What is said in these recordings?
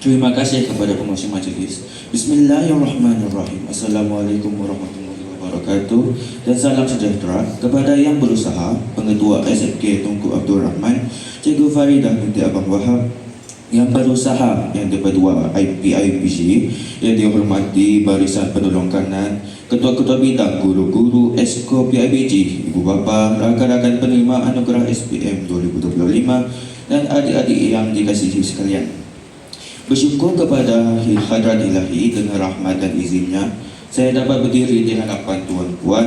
Terima kasih kepada pengurusi majlis. Bismillahirrahmanirrahim. Assalamualaikum warahmatullahi wabarakatuh. Dan salam sejahtera kepada yang berusaha, Pengetua SFK Tunku Abdul Rahman, Cikgu Faridah binti Abang Wahab, yang berusaha yang kedua PIBG, yang dihormati barisan penolong kanan, ketua-ketua bidang, guru-guru Esko PIBG, ibu bapa, rakan-rakan penerima anugerah SPM 2025 dan adik-adik yang dikasihi sekalian. Bersyukur kepada hadrat ilahi dengan rahmat dan izinnya, saya dapat berdiri di hadapan Tuan Puan.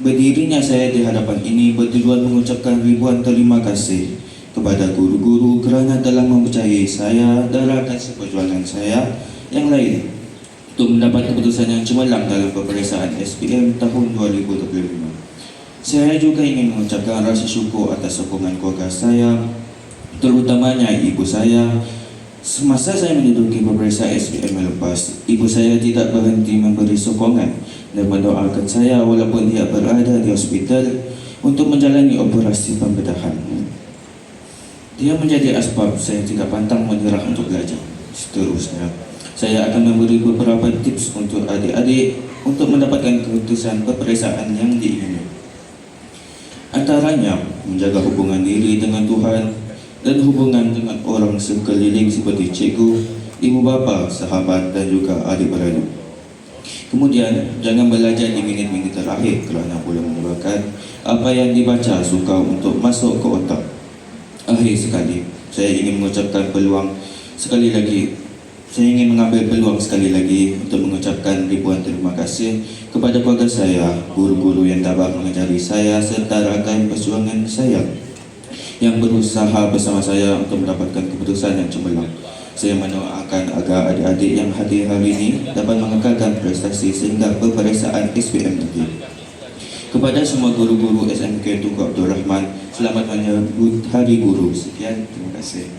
Berdirinya saya di hadapan ini bertujuan mengucapkan ribuan terima kasih kepada guru-guru kerana telah mempercayai saya dan rakan seperjuangan saya yang lain untuk mendapat keputusan yang cemerlang dalam peperiksaan SPM tahun 2025. Saya juga ingin mengucapkan rasa syukur atas sokongan keluarga saya, terutamanya ibu saya. Semasa saya menduduki peperiksaan SPM lepas, ibu saya tidak berhenti memberi sokongan dan mendoakan saya walaupun dia berada di hospital untuk menjalani operasi pembedahan. Dia menjadi asbab saya tidak pantang menyerah untuk belajar. Seterusnya, saya akan memberi beberapa tips untuk adik-adik untuk mendapatkan keputusan peperiksaan yang diingini. Antaranya, menjaga hubungan diri dengan Tuhan dan hubungan dengan orang sekeliling seperti cikgu, ibu bapa, sahabat dan juga adik-beradik. Kemudian, jangan belajar di minit-minit terakhir kerana boleh menyebabkan apa yang dibaca sukar untuk masuk ke otak. Akhir sekali, saya ingin mengucapkan peluang sekali lagi. Saya ingin mengambil peluang sekali lagi untuk mengucapkan ribuan terima kasih kepada keluarga saya, guru-guru yang dapat mengajari saya serta rakan perjuangan saya yang berusaha bersama saya untuk mendapatkan keputusan yang cemerlang. Saya mendoakan agar adik-adik yang hadir hari ini dapat mengekalkan prestasi sehingga peperiksaan SPM nanti. Kepada semua guru-guru SMK Tunku Abdul Rahman, selamat menyambut Hari Guru. Sekian, terima kasih.